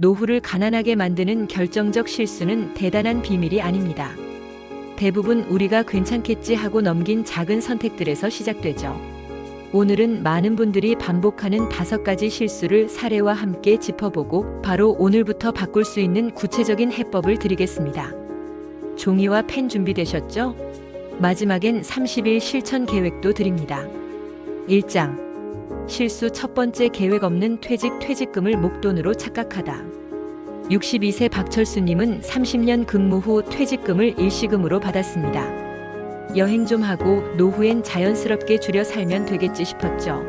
노후를 가난하게 만드는 결정적 실수는 대단한 비밀이 아닙니다. 대부분 우리가 괜찮겠지 하고 넘긴 작은 선택들에서 시작되죠. 오늘은 많은 분들이 반복하는 5가지 실수를 사례와 함께 짚어보고 바로 오늘부터 바꿀 수 있는 구체적인 해법을 드리겠습니다. 종이와 펜 준비되셨죠? 마지막엔 30일 실천 계획도 드립니다. 1장. 실수 첫 번째 계획 없는 퇴직금을 목돈으로 착각하다. 62세 박철수님은 30년 근무 후 퇴직금을 일시금으로 받았습니다. 여행 좀 하고 노후엔 자연스럽게 줄여 살면 되겠지 싶었죠.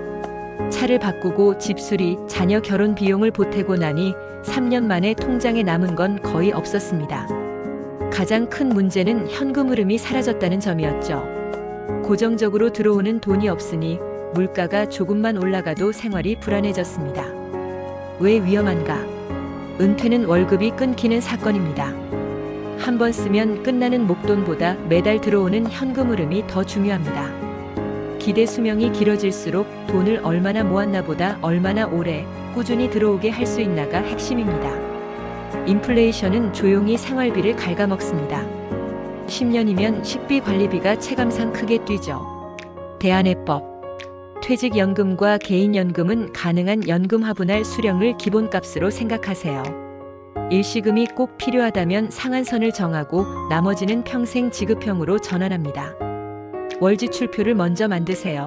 차를 바꾸고 집 수리, 자녀 결혼 비용을 보태고 나니 3년 만에 통장에 남은 건 거의 없었습니다. 가장 큰 문제는 현금 흐름이 사라졌다는 점이었죠. 고정적으로 들어오는 돈이 없으니 물가가 조금만 올라가도 생활이 불안해졌습니다. 왜 위험한가? 은퇴는 월급이 끊기는 사건입니다. 한 번 쓰면 끝나는 목돈보다 매달 들어오는 현금 흐름이 더 중요합니다. 기대 수명이 길어질수록 돈을 얼마나 모았나 보다 얼마나 오래 꾸준히 들어오게 할 수 있나가 핵심입니다. 인플레이션은 조용히 생활비를 갉아먹습니다. 10년이면 식비 관리비가 체감상 크게 뛰죠. 대안해법. 퇴직연금과 개인연금은 가능한 연금 화분할 수령을 기본값으로 생각하세요. 일시금이 꼭 필요하다면 상한선을 정하고 나머지는 평생 지급형으로 전환합니다. 월지출표를 먼저 만드세요.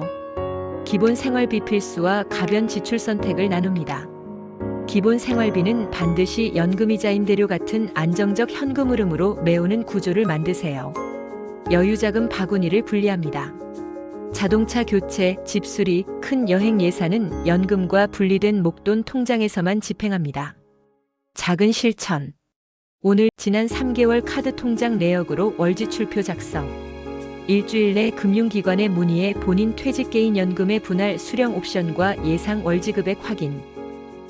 기본 생활비 필수와 가변 지출 선택을 나눕니다. 기본 생활비는 반드시 연금이자 임대료 같은 안정적 현금 흐름으로 메우는 구조를 만드세요. 여유자금 바구니를 분리합니다. 자동차 교체, 집 수리, 큰 여행 예산은 연금과 분리된 목돈 통장에서만 집행합니다. 작은 실천. 오늘 지난 3개월 카드 통장 내역으로 월지출표 작성. 일주일 내 금융기관에 문의해 본인 퇴직 개인 연금의 분할 수령 옵션과 예상 월지급액 확인.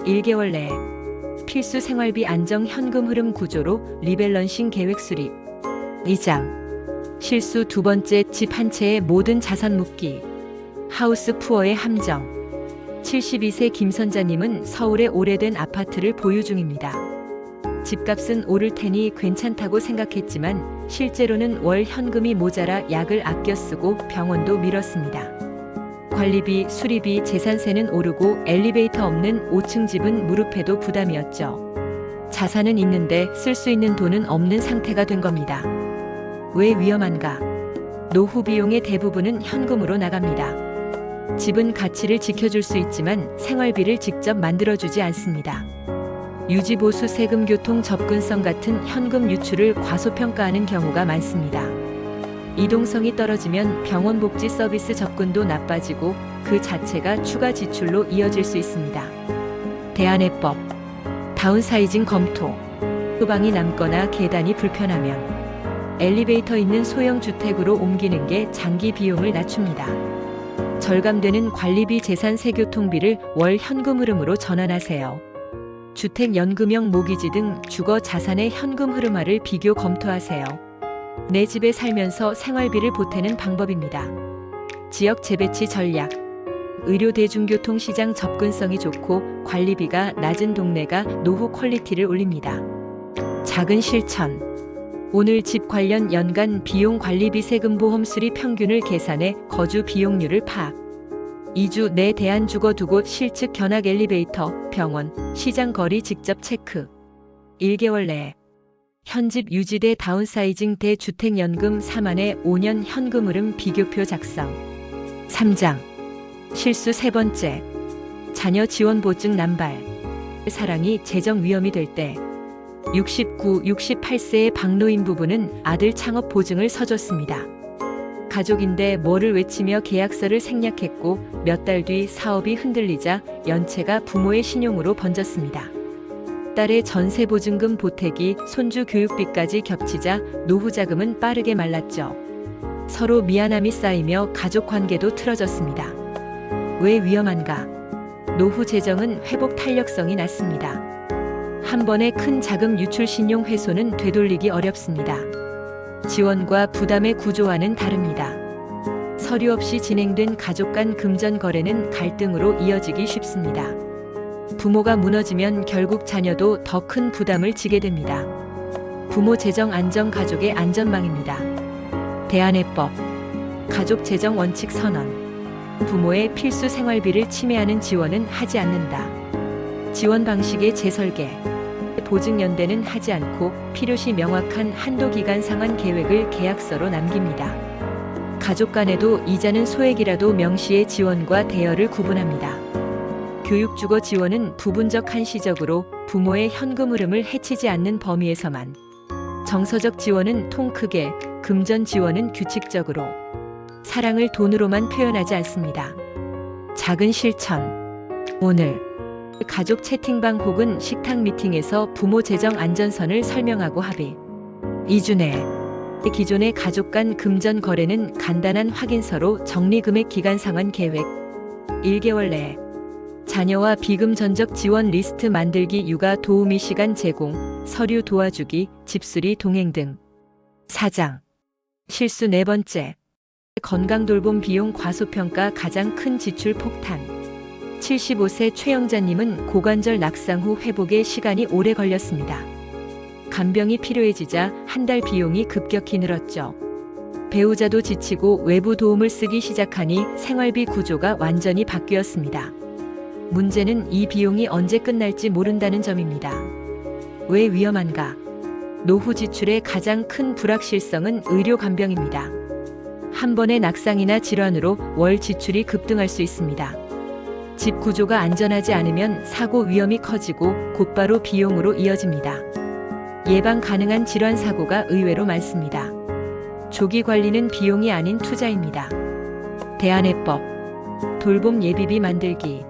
1개월 내에 필수 생활비 안정 현금 흐름 구조로 리밸런싱 계획 수립. 2장. 실수 두 번째, 집 한 채의 모든 자산 묶기. 하우스 푸어의 함정. 72세 김선자님은 서울의 오래된 아파트를 보유 중입니다. 집값은 오를 테니 괜찮다고 생각했지만 실제로는 월 현금이 모자라 약을 아껴 쓰고 병원도 미뤘습니다. 관리비, 수리비, 재산세는 오르고 엘리베이터 없는 5층 집은 무릎에도 부담이었죠. 자산은 있는데 쓸 수 있는 돈은 없는 상태가 된 겁니다. 왜 위험한가? 노후 비용의 대부분은 현금으로 나갑니다. 집은 가치를 지켜줄 수 있지만 생활비를 직접 만들어주지 않습니다. 유지보수, 세금, 교통, 접근성 같은 현금 유출을 과소평가하는 경우가 많습니다. 이동성이 떨어지면 병원 복지 서비스 접근도 나빠지고 그 자체가 추가 지출로 이어질 수 있습니다. 대안해법. 다운사이징 검토. 후방이 남거나 계단이 불편하면 엘리베이터 있는 소형 주택으로 옮기는 게 장기 비용을 낮춥니다. 절감되는 관리비, 재산세, 교통비를 월 현금 흐름으로 전환하세요. 주택연금형 모기지 등 주거 자산의 현금 흐름화를 비교 검토하세요. 내 집에 살면서 생활비를 보태는 방법입니다. 지역 재배치 전략. 의료 대중교통 시장 접근성이 좋고 관리비가 낮은 동네가 노후 퀄리티를 올립니다. 작은 실천. 오늘 집 관련 연간 비용 관리비, 세금, 보험 수리 평균을 계산해 거주 비용률을 파악. 2주 내 대안주거 두고 실측 견학, 엘리베이터, 병원, 시장 거리 직접 체크. 1개월 내에 현집 유지대 다운사이징 대주택연금 4만에 5년 현금 흐름 비교표 작성. 3장. 실수 세 번째. 자녀 지원 보증 남발. 사랑이 재정 위험이 될 때 69, 68세의 박노인 부부는 아들 창업 보증을 서줬습니다. 가족인데 뭐를 외치며 계약서를 생략했고 몇 달 뒤 사업이 흔들리자 연체가 부모의 신용으로 번졌습니다. 딸의 전세 보증금 보태기, 손주 교육비까지 겹치자 노후 자금은 빠르게 말랐죠. 서로 미안함이 쌓이며 가족 관계도 틀어졌습니다. 왜 위험한가? 노후 재정은 회복 탄력성이 낮습니다. 한 번의 큰 자금 유출, 신용 훼손은 되돌리기 어렵습니다. 지원과 부담의 구조와는 다릅니다. 서류 없이 진행된 가족 간 금전 거래는 갈등으로 이어지기 쉽습니다. 부모가 무너지면 결국 자녀도 더 큰 부담을 지게 됩니다. 부모 재정 안정 가족의 안전망입니다. 대안해법 가족 재정 원칙 선언 부모의 필수 생활비를 침해하는 지원은 하지 않는다. 지원 방식의 재설계 보증연대는 하지 않고 필요시 명확한 한도 기간 상환 계획을 계약서로 남깁니다. 가족 간에도 이자는 소액이라도 명시해 지원과 대여를 구분합니다. 교육주거 지원은 부분적 한시적으로 부모의 현금 흐름을 해치지 않는 범위에서만. 정서적 지원은 통 크게, 금전 지원은 규칙적으로. 사랑을 돈으로만 표현하지 않습니다. 작은 실천. 오늘 가족 채팅방 혹은 식탁 미팅에서 부모 재정 안전선을 설명하고 합의. 2주 내 기존의 가족 간 금전 거래는 간단한 확인서로 정리 금액 기간 상환 계획. 1개월 내 자녀와 비금 전적 지원 리스트 만들기 육아 도우미 시간 제공, 서류 도와주기, 집수리 동행 등. 4장 실수 4번째 건강 돌봄 비용 과소평가 가장 큰 지출 폭탄. 75세 최영자님은 고관절 낙상 후 회복에 시간이 오래 걸렸습니다. 간병이 필요해지자 한 달 비용이 급격히 늘었죠. 배우자도 지치고 외부 도움을 쓰기 시작하니 생활비 구조가 완전히 바뀌었습니다. 문제는 이 비용이 언제 끝날지 모른다는 점입니다. 왜 위험한가? 노후 지출의 가장 큰 불확실성은 의료 간병입니다. 한 번의 낙상이나 질환으로 월 지출이 급등할 수 있습니다. 집 구조가 안전하지 않으면 사고 위험이 커지고 곧바로 비용으로 이어집니다. 예방 가능한 질환 사고가 의외로 많습니다. 조기 관리는 비용이 아닌 투자입니다. 대안해법 돌봄 예비비 만들기.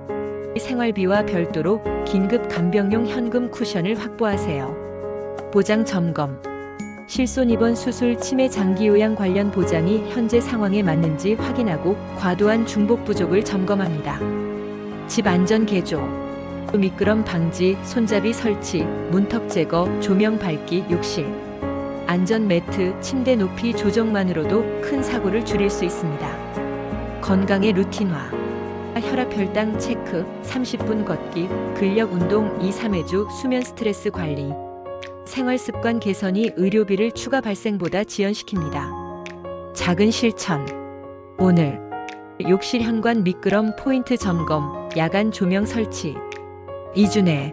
생활비와 별도로 긴급 간병용 현금 쿠션을 확보하세요. 보장 점검. 실손 입원 수술 치매 장기 요양 관련 보장이 현재 상황에 맞는지 확인하고 과도한 중복 부족을 점검합니다. 집 안전 개조. 미끄럼 방지, 손잡이 설치, 문턱 제거, 조명 밝기, 욕실. 안전 매트, 침대 높이 조정만으로도 큰 사고를 줄일 수 있습니다. 건강의 루틴화. 혈압 혈당 체크, 30분 걷기, 근력 운동 2-3회 수면 스트레스 관리. 생활 습관 개선이 의료비를 추가 발생보다 지연시킵니다. 작은 실천. 오늘 욕실 현관 미끄럼 포인트 점검, 야간 조명 설치. 2주 내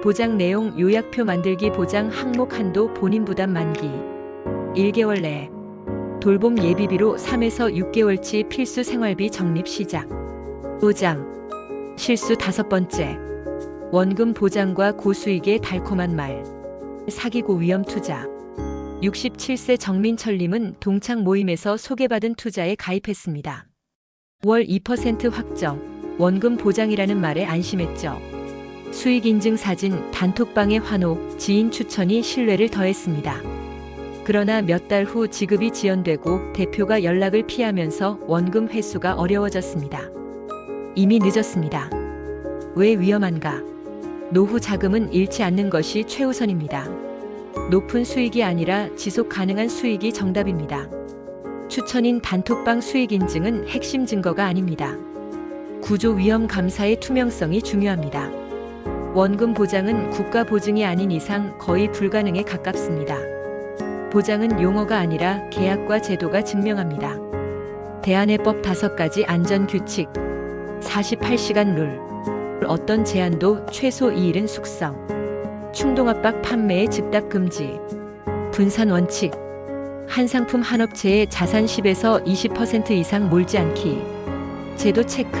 보장 내용 요약표 만들기. 보장 항목 한도 본인 부담 만기. 1개월 내 돌봄 예비비로 3에서 6개월치 필수 생활비 적립 시작. 보장 실수 5번째 원금 보장과 고수익의 달콤한 말. 사기고 위험 투자. 67세 정민철님은 동창 모임에서 소개받은 투자에 가입했습니다. 월 2% 확정, 원금 보장이라는 말에 안심했죠. 수익 인증 사진, 단톡방의 환호, 지인 추천이 신뢰를 더했습니다. 그러나 몇 달 후 지급이 지연되고 대표가 연락을 피하면서 원금 회수가 어려워졌습니다. 이미 늦었습니다. 왜 위험한가? 노후 자금은 잃지 않는 것이 최우선입니다. 높은 수익이 아니라 지속 가능한 수익이 정답입니다. 추천인 단톡방 수익 인증은 핵심 증거가 아닙니다. 구조 위험 감사의 투명성이 중요합니다. 원금 보장은 국가 보증이 아닌 이상 거의 불가능에 가깝습니다. 보장은 용어가 아니라 계약과 제도가 증명합니다. 대안해법 5가지 안전 규칙. 48시간 룰. 어떤 제한도 최소 2일은 숙성. 충동압박 판매의 즉답 금지. 분산 원칙. 한 상품 한 업체의 자산 10에서 20% 이상 몰지 않기. 제도 체크.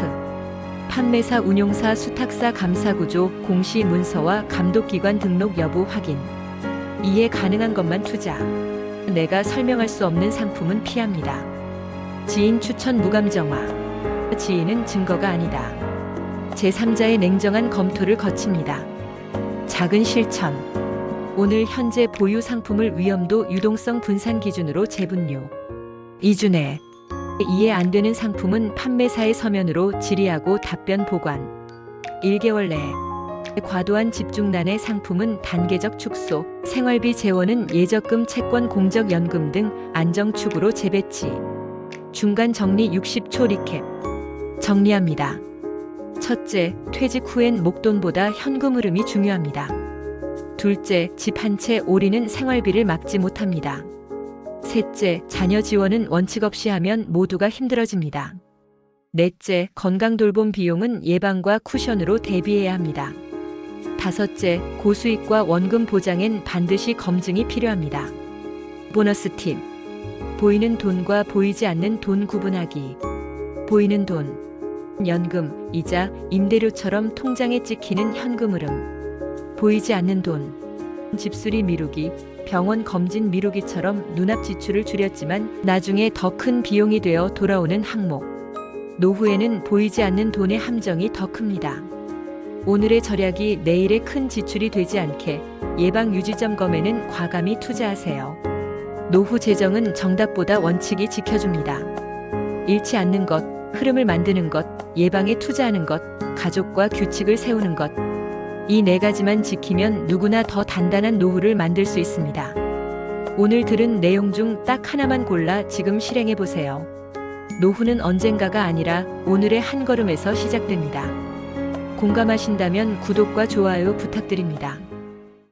판매사, 운용사, 수탁사 감사구조, 공시 문서와 감독기관 등록 여부 확인. 이해 가능한 것만 투자. 내가 설명할 수 없는 상품은 피합니다. 지인 추천 무감정화. 지인은 증거가 아니다. 제3자의 냉정한 검토를 거칩니다. 작은 실천. 오늘 현재 보유 상품을 위험도 유동성 분산 기준으로 재분류. 2주 내 이해 안 되는 상품은 판매사의 서면으로 질의하고 답변 보관. 1개월 내 과도한 집중난의 상품은 단계적 축소, 생활비 재원은 예적금, 채권, 공적연금 등 안정축으로 재배치. 중간 정리 60초 리캡. 정리합니다. 첫째, 퇴직 후엔 목돈보다 현금 흐름이 중요합니다. 둘째, 집 한 채 올인은 생활비를 막지 못합니다. 셋째, 자녀 지원은 원칙 없이 하면 모두가 힘들어집니다. 넷째, 건강 돌봄 비용은 예방과 쿠션으로 대비해야 합니다. 다섯째, 고수익과 원금 보장엔 반드시 검증이 필요합니다. 보너스 팁. 보이는 돈과 보이지 않는 돈 구분하기. 보이는 돈, 연금, 이자, 임대료처럼 통장에 찍히는 현금 흐름. 보이지 않는 돈, 집수리 미루기, 병원 검진 미루기처럼 눈앞 지출을 줄였지만 나중에 더 큰 비용이 되어 돌아오는 항목. 노후에는 보이지 않는 돈의 함정이 더 큽니다. 오늘의 절약이 내일의 큰 지출이 되지 않게 예방유지점검에는 과감히 투자하세요. 노후 재정은 정답보다 원칙이 지켜줍니다. 잃지 않는 것, 흐름을 만드는 것, 예방에 투자하는 것, 가족과 규칙을 세우는 것. 이 네 가지만 지키면 누구나 더 단단한 노후를 만들 수 있습니다. 오늘 들은 내용 중 딱 하나만 골라 지금 실행해 보세요. 노후는 언젠가가 아니라 오늘의 한 걸음에서 시작됩니다. 공감하신다면 구독과 좋아요 부탁드립니다.